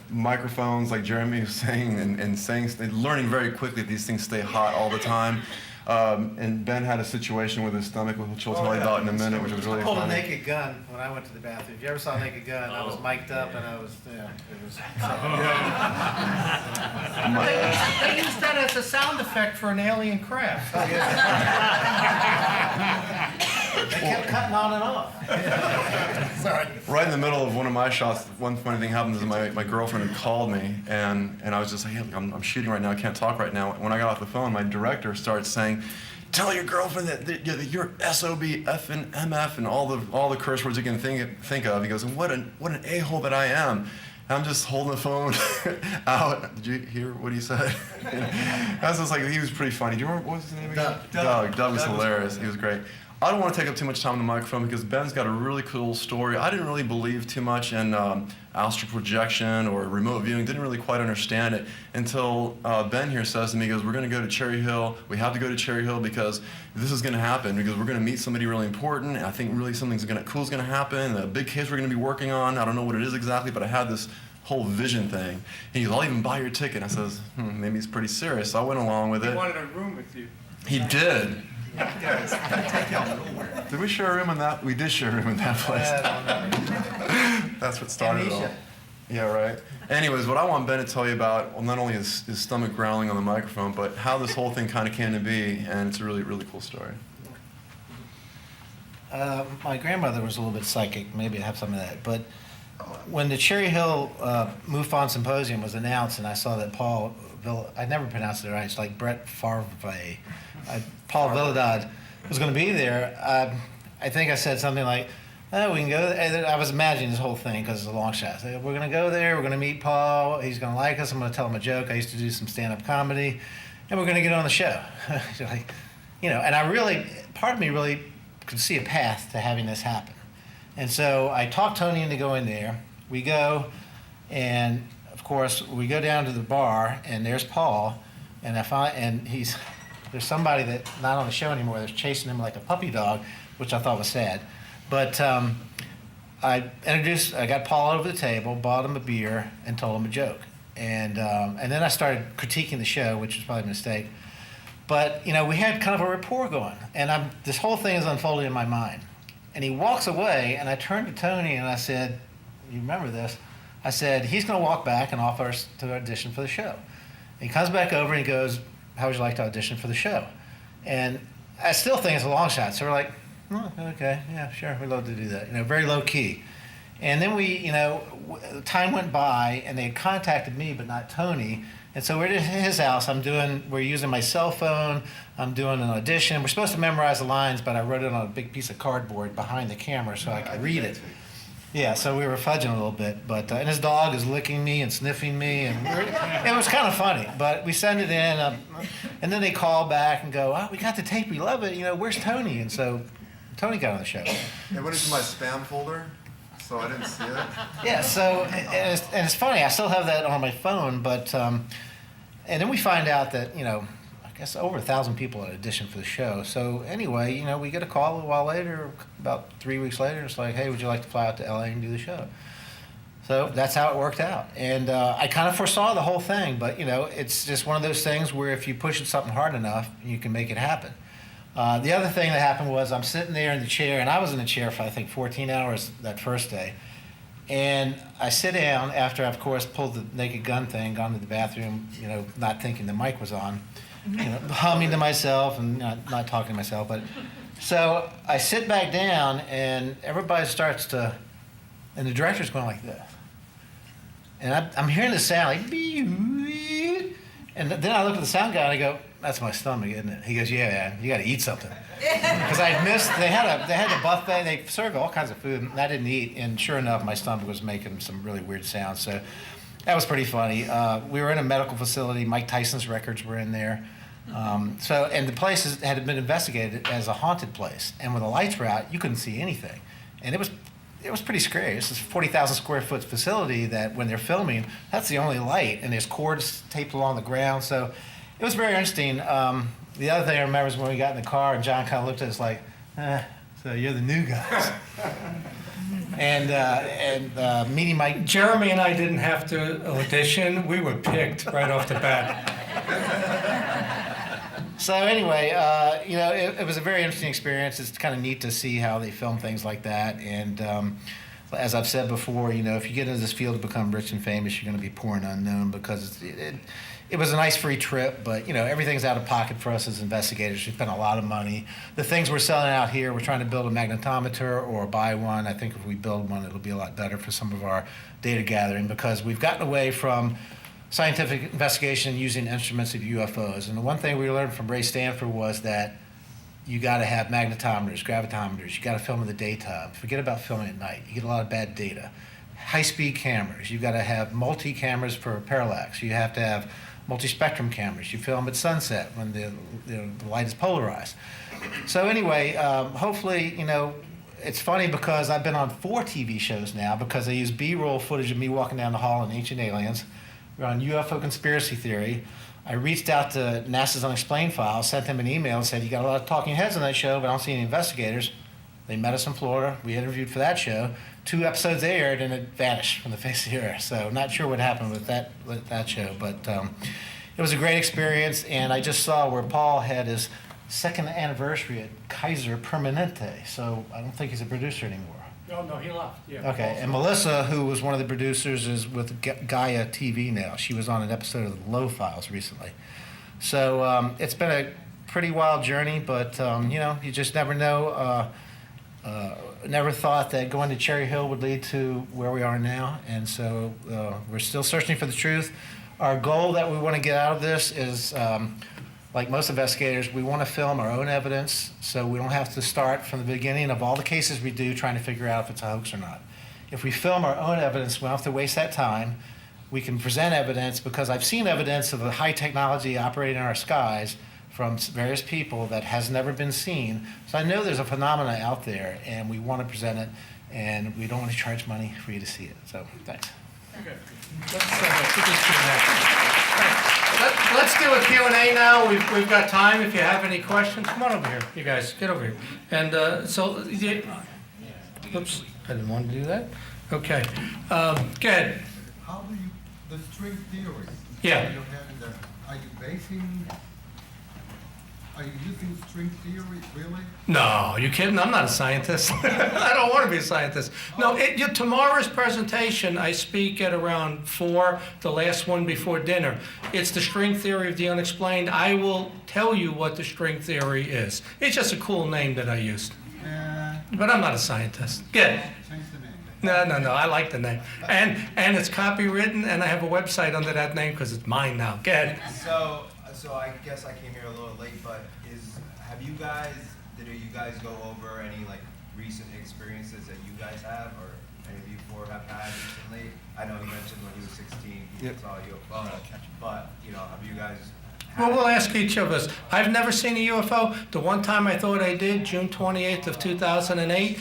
microphones like Jeremy was saying and saying learning very quickly that these things stay hot all the time. And Ben had a situation with his stomach, which we'll tell you about in a minute, which was really I pulled a funny. Naked Gun when I went to the bathroom. If you ever saw Naked Gun, I was mic'd up and I was, it was. They used that as a sound effect for an alien craft. They kept cutting on and off. Sorry. Right in the middle of one of my shots, one funny thing happened is my girlfriend had called me, and I was just like, hey, I'm shooting right now, I can't talk right now. When I got off the phone, my director starts saying, tell your girlfriend that you're SOB, F and MF, and all the curse words you can think of. He goes, what an a-hole that I am. And I'm just holding the phone out. Did you hear what he said? I was just like, he was pretty funny. Do you remember what was his name again? Doug. Doug was hilarious. He was great. I don't want to take up too much time on the microphone because Ben's got a really cool story. I didn't really believe too much in astral projection or remote viewing. Didn't really quite understand it until Ben here says to me, he goes, we're going to go to Cherry Hill. We have to go to Cherry Hill because this is going to happen because we're going to meet somebody really important. And I think really something cool is going to happen. A big case we're going to be working on. I don't know what it is exactly, but I had this whole vision thing. And he goes, I'll even buy your ticket. I says, maybe it's pretty serious. So I went along with it. He wanted a room with you. He did. Did we share a room in that? We did share a room in that place. That's what started it all. Yeah, right. Anyways, what I want Ben to tell you about, well, not only his stomach growling on the microphone, but how this whole thing kind of came to be, and it's a really, really cool story. My grandmother was a little bit psychic. Maybe I have some of that. But when the Cherry Hill MUFON Symposium was announced, and I saw that I never pronounced it right. It's like Brett Favre. Paul Villadad was going to be there. I think I said something like, oh, we can go there. I was imagining this whole thing because it's a long shot. So we're going to go there. We're going to meet Paul. He's going to like us. I'm going to tell him a joke. I used to do some stand-up comedy. And we're going to get on the show. And part of me really could see a path to having this happen. And so I talked Tony into going there. We go, and of course, we go down to the bar, and there's Paul. And there's somebody that's not on the show anymore that's chasing him like a puppy dog, which I thought was sad. But I got Paul over the table, bought him a beer, and told him a joke. And then I started critiquing the show, which was probably a mistake. But, we had kind of a rapport going. And this whole thing is unfolding in my mind. And he walks away, and I turned to Tony and I said, you remember this? I said, he's going to walk back and offer us to audition for the show. And he comes back over and he goes, how would you like to audition for the show? And I still think it's a long shot. So we're like, oh, okay, yeah, sure, we'd love to do that. Very low key. And then we, time went by and they had contacted me, but not Tony. And so we're at his house. We're using my cell phone. I'm doing an audition. We're supposed to memorize the lines, but I wrote it on a big piece of cardboard behind the camera so I could read it. Yeah, so we were fudging a little bit, but and his dog is licking me and sniffing me, and it was kind of funny. But we send it in, and then they call back and go, "Oh, we got the tape. We love it. Where's Tony?" And so Tony got on the show. It went into my spam folder, so I didn't see it. Yeah, so and it's funny. I still have that on my phone, but and then we find out that I guess over 1,000 people had auditioned for the show. So anyway, we get a call a little while later, about 3 weeks later. It's like, hey, would you like to fly out to LA and do the show? So that's how it worked out. And I kind of foresaw the whole thing, but it's just one of those things where if you push it something hard enough, you can make it happen. The other thing that happened was I'm sitting there in the chair, and I was in the chair for I think 14 hours that first day. And I sit down after I've, of course, pulled the Naked Gun thing, gone to the bathroom, not thinking the mic was on. Humming to myself and not talking to myself, but so I sit back down and everybody starts to, and the director's going like this, and I'm hearing the sound like, and then I look at the sound guy and I go, "That's my stomach, isn't it?" He goes, "Yeah, man, you got to eat something," because I missed. They had a buffet. They served all kinds of food, and I didn't eat, and sure enough, my stomach was making some really weird sounds. So that was pretty funny. We were in a medical facility. Mike Tyson's records were in there. And the place had been investigated as a haunted place, and when the lights were out, you couldn't see anything, and it was pretty scary. This is a 40,000 square foot facility that when they're filming, that's the only light, and there's cords taped along the ground, so it was very interesting. The other thing I remember is when we got in the car, and John kind of looked at us like, so you're the new guys. and meeting Mike. Jeremy and I didn't have to audition. We were picked right off the bat. So anyway, it was a very interesting experience. It's kind of neat to see how they film things like that. And as I've said before, if you get into this field to become rich and famous, you're going to be poor and unknown because it was a nice free trip, but everything's out of pocket for us as investigators. We spent a lot of money. The things we're selling out here, we're trying to build a magnetometer or buy one. I think if we build one, it'll be a lot better for some of our data gathering because we've gotten away from scientific investigation using instruments of UFOs. And the one thing we learned from Ray Stanford was that you got to have magnetometers, gravitometers. You got to film in the daytime. Forget about filming at night. You get a lot of bad data. High-speed cameras. You've got to have multi-cameras for parallax. You have to have multi-spectrum cameras. You film at sunset when the light is polarized. So anyway, hopefully, it's funny because I've been on 4 TV shows now because they use B-roll footage of me walking down the hall in Ancient Aliens. We're on UFO conspiracy theory. I reached out to NASA's Unexplained Files, sent them an email and said, you got a lot of talking heads on that show, but I don't see any investigators. They met us in Florida. We interviewed for that show. 2 episodes aired and it vanished from the face of the earth. So not sure what happened with that show, but it was a great experience. And I just saw where Paul had his 2nd anniversary at Kaiser Permanente. So I don't think he's a producer anymore. No, he left. Yeah. Okay, and Melissa, who was one of the producers, is with Gaia TV now. She was on an episode of the Low Files recently. So it's been a pretty wild journey, but you just never know. Never thought that going to Cherry Hill would lead to where we are now, and so we're still searching for the truth. Our goal that we want to get out of this is, like most investigators, we want to film our own evidence so we don't have to start from the beginning of all the cases we do trying to figure out if it's a hoax or not. If we film our own evidence, we don't have to waste that time. We can present evidence because I've seen evidence of the high technology operating in our skies from various people that has never been seen. So I know there's a phenomena out there and we want to present it and we don't want to charge money for you to see it. So thanks. Okay. Let's do a Q&A now. We've got time. If you have any questions, come on over here. You guys, get over here. And oops, I didn't want to do that. Okay. Go ahead. How do you, the string theory? Yeah. Are you basing Are you using string theory, really? No, you kidding? I'm not a scientist. I don't want to be a scientist. No, tomorrow's presentation, I speak at around 4, the last one before dinner. It's the string theory of the unexplained. I will tell you what the string theory is. It's just a cool name that I used. But I'm not a scientist. Get it? Change the name. No, I like the name. And it's copywritten, and I have a website under that name because it's mine now. Get it? So I guess I came here a little late, but did you guys go over any like recent experiences that you guys have, or any of you four have had recently? I know he mentioned when he was 16 he saw a UFO, but have you guys? Well, we'll ask each of us. I've never seen a UFO. The one time I thought I did, June 28th of 2008,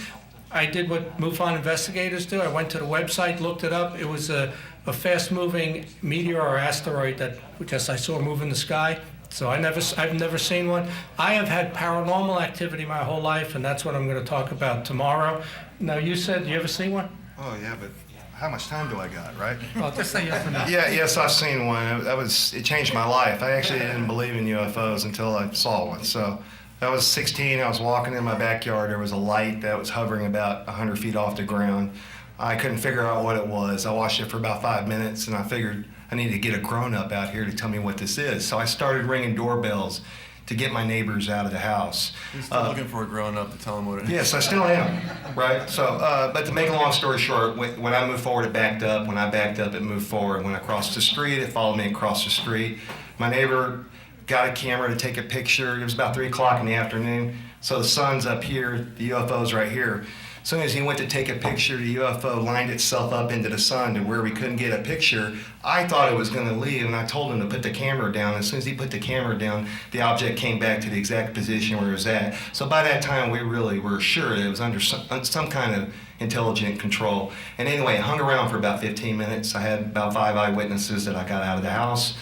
I did what MUFON investigators do. I went to the website, looked it up. It was a fast-moving meteor or asteroid that just I saw move in the sky. So I've never seen one. I have had paranormal activity my whole life, and that's what I'm going to talk about tomorrow. Now, you said, you ever seen one? Oh, yeah, but how much time do I got, right? Well, just say yes or no. Yes, I've seen one. It changed my life. I actually didn't believe in UFOs until I saw one. So I was 16. I was walking in my backyard. There was a light that was hovering about 100 feet off the ground. I couldn't figure out what it was. I watched it for about 5 minutes, and I figured I need to get a grown-up out here to tell me what this is. So I started ringing doorbells to get my neighbors out of the house. He's still looking for a grown-up to tell him what it is. Yes, I still am, right? So, but to make a long story short, when I moved forward, it backed up. When I backed up, it moved forward. When I crossed the street, it followed me across the street. My neighbor got a camera to take a picture. It was about 3 o'clock in the afternoon. So the sun's up here, the UFO's right here. As soon as he went to take a picture, the UFO lined itself up into the sun to where we couldn't get a picture. I thought it was going to leave, and I told him to put the camera down. As soon as he put the camera down, the object came back to the exact position where it was at. So by that time, we really were sure it was under some kind of intelligent control. And anyway, it hung around for about 15 minutes. I had about 5 eyewitnesses that I got out of the house.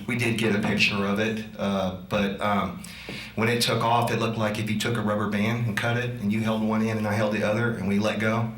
We did get a picture of it, but when it took off, it looked like if you took a rubber band and cut it, and you held one end and I held the other, and we let go.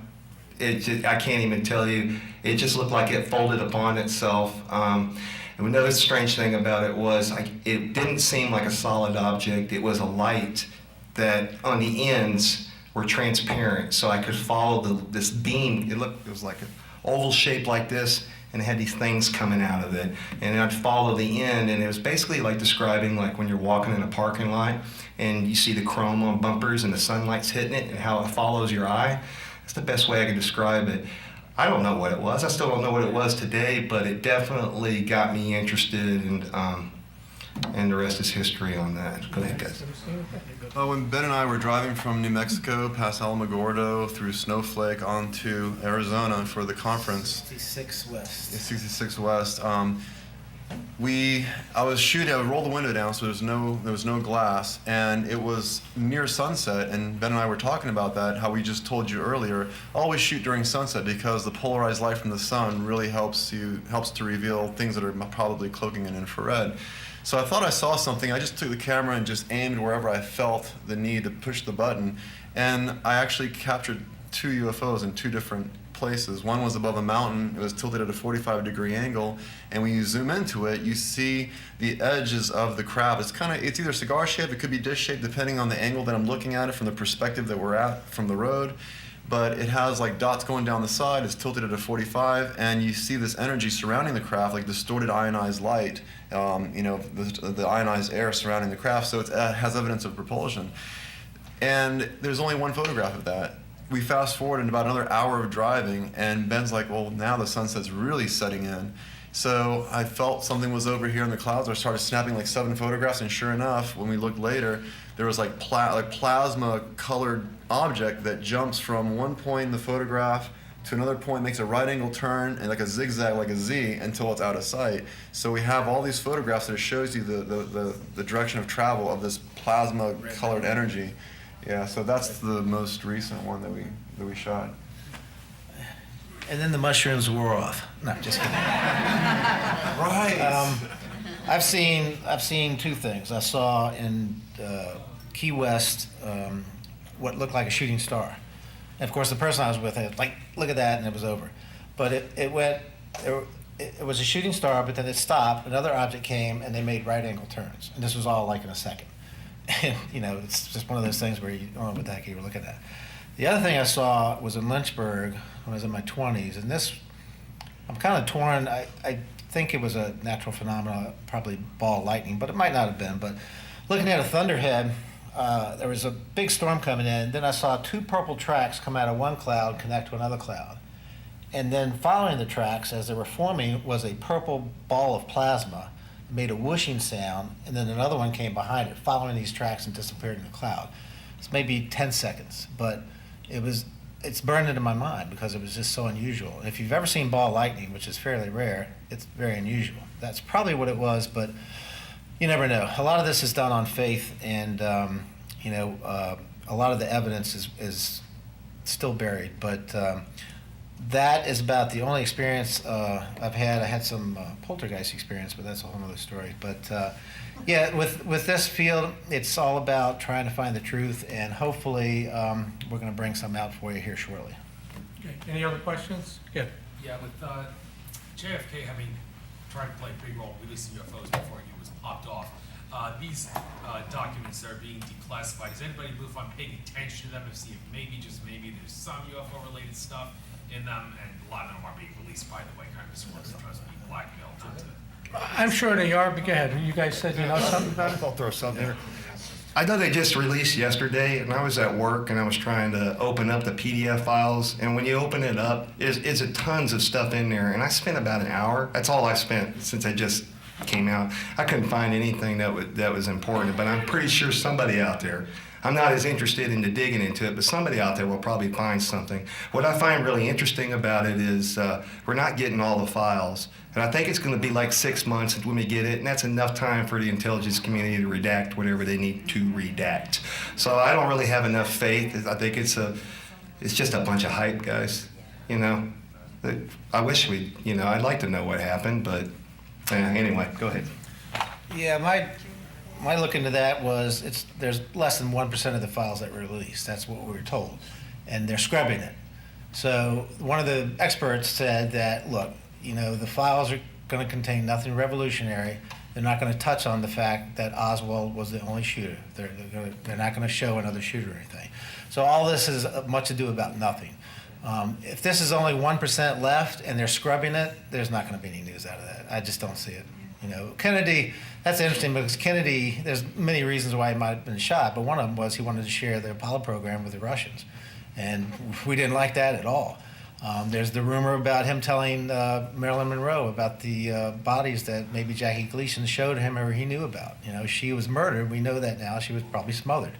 I can't even tell you. It just looked like it folded upon itself. And another strange thing about it was it didn't seem like a solid object. It was a light that on the ends were transparent, so I could follow this beam. It was like an oval shape like this, and it had these things coming out of it. And I'd follow the end, and it was basically like describing like when you're walking in a parking lot and you see the chrome on bumpers and the sunlight's hitting it and how it follows your eye. That's the best way I could describe it. I don't know what it was. I still don't know what it was today, but it definitely got me interested, and the rest is history on that. Go ahead, guys. When Ben and I were driving from New Mexico past Alamogordo through Snowflake onto Arizona for the conference, 66 West. 66 West, I was shooting. I would roll the window down so there was no glass, and it was near sunset. And Ben and I were talking about that, how we just told you earlier. Always shoot during sunset because the polarized light from the sun really helps to reveal things that are probably cloaking in infrared. So I thought I saw something. I just took the camera and just aimed wherever I felt the need to push the button. And I actually captured 2 UFOs in 2 different places. One was above a mountain. It was tilted at a 45-degree angle. And when you zoom into it, you see the edges of the craft. It's either cigar shaped, it could be dish shaped, depending on the angle that I'm looking at it from the perspective that we're at from the road. But it has like dots going down the side. It's tilted at a 45, and you see this energy surrounding the craft, like distorted ionized light, the ionized air surrounding the craft, so it has evidence of propulsion. And there's only 1 photograph of that. We fast forward in about another hour of driving, and Ben's like, well, now the sunset's really setting in. So I felt something was over here in the clouds. I started snapping like 7 photographs, and sure enough, when we looked later, there was like plasma-colored object that jumps from one point in the photograph to another point, makes a right angle turn, and like a zigzag, like a Z, until it's out of sight. So we have all these photographs that shows you the direction of travel of this plasma-colored energy. Yeah, so that's the most recent one that we shot. And then the mushrooms wore off. No, just kidding. Right. I've seen 2 things. I saw in Key West what looked like a shooting star. And of course, the person I was with, like, look at that, and it was over. But it it was a shooting star, but then it stopped, another object came, and they made right-angle turns. And this was all like in a second. And, you know, it's just one of those things where you don't know what the heck you were looking at. The other thing I saw was in Lynchburg when I was in my 20s, and this, I'm kind of torn. I think it was a natural phenomenon, probably ball of lightning, but it might not have been. But looking at a thunderhead, there was a big storm coming in. Then I saw two purple tracks come out of one cloud, connect to another cloud. And then following the tracks, as they were forming, was a purple ball of plasma. It made a whooshing sound, and then another one came behind it, following these tracks and disappeared in the cloud. It's maybe 10 seconds, but it's burned into my mind because it was just so unusual. And if you've ever seen ball lightning, which is fairly rare, it's very unusual. That's probably what it was, but you never know. A lot of this is done on faith, and a lot of the evidence is still buried. But that is about the only experience I've had. I had some poltergeist experience, but that's a whole other story. But yeah, with this field, it's all about trying to find the truth, and hopefully we're going to bring some out for you here shortly. Okay. Any other questions? Yeah. Yeah, with JFK having tried to play a big role releasing UFOs before he was popped off, these documents that are being declassified, is anybody in MUFON paying attention to them to see if maybe, just maybe, there's some UFO-related stuff in them, and a lot of them are being released, by the way, kind of sort of tries to be blackmailed into. I'm sure they are, but go ahead. You guys said you know something about it? I'll throw something there. I know they just released yesterday, and I was at work, and I was trying to open up the PDF files, and when you open it up, it's a tons of stuff in there, and I spent about an hour. That's all I spent since I just came out. I couldn't find anything that was important, but I'm pretty sure somebody out there, I'm not as interested into digging into it, but somebody out there will probably find something. What I find really interesting about it is we're not getting all the files. And I think it's going to be like 6 months when we get it, and that's enough time for the intelligence community to redact whatever they need to redact. So I don't really have enough faith. I think it's just a bunch of hype, guys. You know, I wish I'd like to know what happened, but anyway, go ahead. Yeah, my look into that was there's less than 1% of the files that were released. That's what we were told, and they're scrubbing it. So one of the experts said that, look, the files are going to contain nothing revolutionary. They're not going to touch on the fact that Oswald was the only shooter. They're not going to show another shooter or anything. So all this is much ado about nothing. If this is only 1% left and they're scrubbing it, there's not going to be any news out of that. I just don't see it. Kennedy, that's interesting because Kennedy, there's many reasons why he might have been shot, but one of them was he wanted to share the Apollo program with the Russians. And we didn't like that at all. There's the rumor about him telling Marilyn Monroe about the bodies that maybe Jackie Gleason showed him or he knew about. She was murdered. We know that now. She was probably smothered.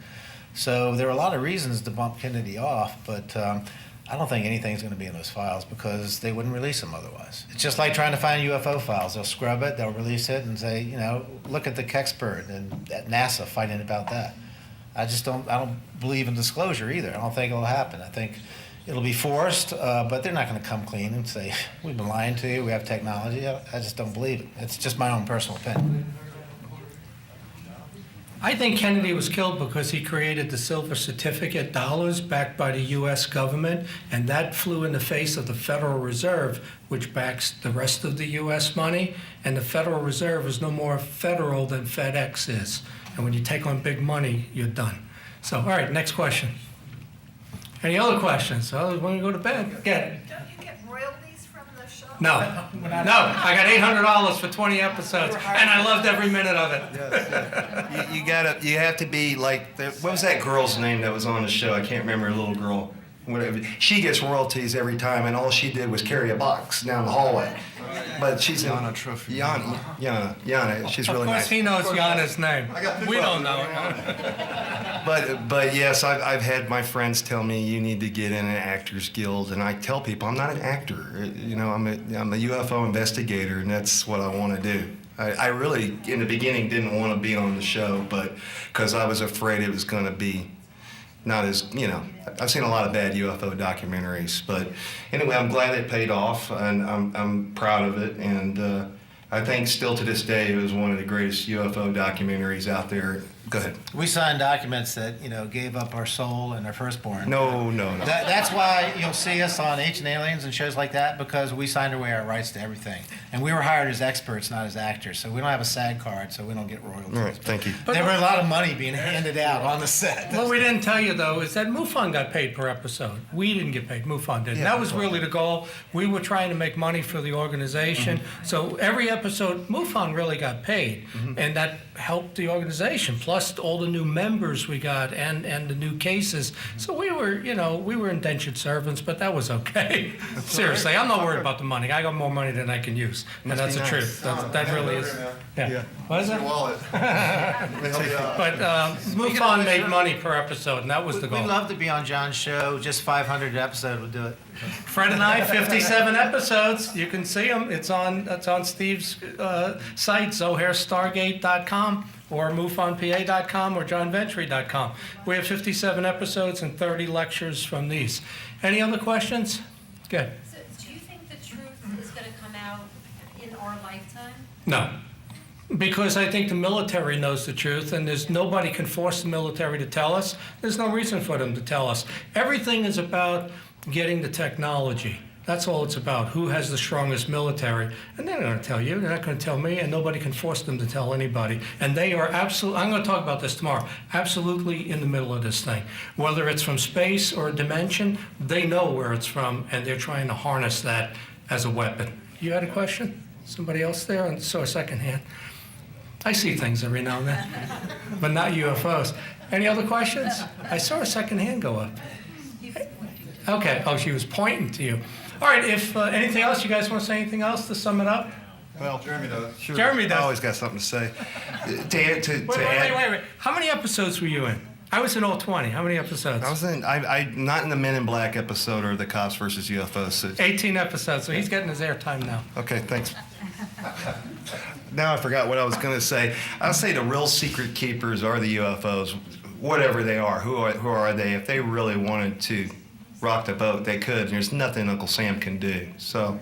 So there are a lot of reasons to bump Kennedy off, but I don't think anything's going to be in those files because they wouldn't release them otherwise. It's just like trying to find UFO files. They'll scrub it, they'll release it and say, look at the Kecksburg and at NASA fighting about that. I don't believe in disclosure either. I don't think it'll happen. I think it'll be forced, but they're not going to come clean and say, we've been lying to you, we have technology. I just don't believe it. It's just my own personal opinion. I think Kennedy was killed because he created the silver certificate dollars backed by the U.S. government, and that flew in the face of the Federal Reserve, which backs the rest of the U.S. money, and the Federal Reserve is no more federal than FedEx is. And when you take on big money, you're done. So, all right, next question. Any other questions? I want to go to bed. Get it. Don't you get royalties from the show? No, I got $800 for 20 episodes, and I loved every minute of it. You have to be like, what was that girl's name that was on the show? I can't remember, a little girl. Whatever. She gets royalties every time, and all she did was carry a box down the hallway. But she's Yana Trophy. Yana. She's really nice. Of course, he knows Yana's name. We don't know. But yes, I've had my friends tell me you need to get in an actors guild, and I tell people I'm not an actor. I'm a UFO investigator, and that's what I want to do. I really, in the beginning, didn't want to be on the show, but because I was afraid it was going to be not as, I've seen a lot of bad UFO documentaries, but anyway, I'm glad it paid off, and I'm proud of it, and I think still to this day it was one of the greatest UFO documentaries out there Go ahead. We signed documents that, gave up our soul and our firstborn. No. That's why you'll see us on Ancient Aliens and shows like that, because we signed away our rights to everything. And we were hired as experts, not as actors. So we don't have a SAG card, so we don't get royalties. All right, thank you. There were a lot of money being handed out on the set. What we didn't tell you, though, is that MUFON got paid per episode. We didn't get paid, MUFON did. Yeah, That was MUFON really did. the goal. We were trying to make money for the organization. So every episode, MUFON really got paid. And that helped the organization, plus all the new members we got and the new cases. So we were indentured servants, but that was okay. Seriously, I'm not worried about the money. I got more money than I can use. And that's the truth. That really is. Yeah. What is it? Wallet. But MUFON made money per episode, and that was the We'd goal. love to be on John's show. Just 500 an episode would do it. Fred and I, 57 episodes. You can see them. It's on Steve's site, zohairstargate.com or MUFONPA.com or JohnVentre.com. We have 57 episodes and 30 lectures from these. Any other questions? Good. So do you think the truth is going to come out in our lifetime? No. Because I think the military knows the truth, and nobody can force the military to tell us. There's no reason for them to tell us. Everything is about getting the technology. That's all it's about. Who has the strongest military? And they're not going to tell you. They're not going to tell me, and nobody can force them to tell anybody. And they are absolutely, I'm going to talk about this tomorrow, absolutely in the middle of this thing. Whether it's from space or a dimension, they know where it's from, and they're trying to harness that as a weapon. You had a question? Somebody else there? I saw a second hand. I see things every now and then, but not UFOs. Any other questions? I saw a second hand go up. Okay. Oh, she was pointing to you. All right. If anything else, you guys want to say anything else to sum it up? Well, Jeremy does. Sure. Jeremy does. I always got something to say. Wait. How many episodes were you in? I was in all 20. How many episodes? I was in. I not in the Men in Black episode or the Cops versus UFOs. So, 18 episodes. So he's getting his airtime now. okay, thanks. Now I forgot what I was going to say. I'll say the real secret keepers are the UFOs, whatever they are. Who are they? If they really wanted to rock the boat, they could. And there's nothing Uncle Sam can do. So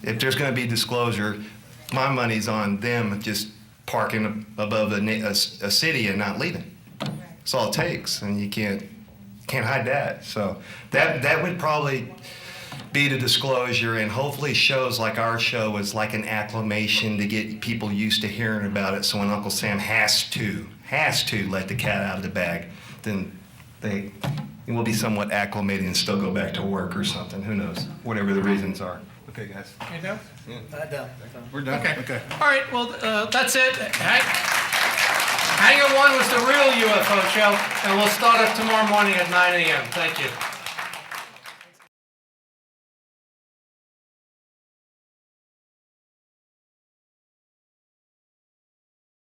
if there's going to be disclosure, my money's on them just parking above a city and not leaving. That's all it takes, and you can't hide that. So that would probably be the disclosure, and hopefully shows like our show is like an acclimation to get people used to hearing about it. So when Uncle Sam has to let the cat out of the bag, then they will be somewhat acclimated and still go back to work or something. Who knows? Whatever the reasons are. Okay, guys. You done? Done. We're done. Okay. All right. Well, that's it. Hangar 1 was the real UFO show, and we'll start up tomorrow morning at 9 a.m. Thank you.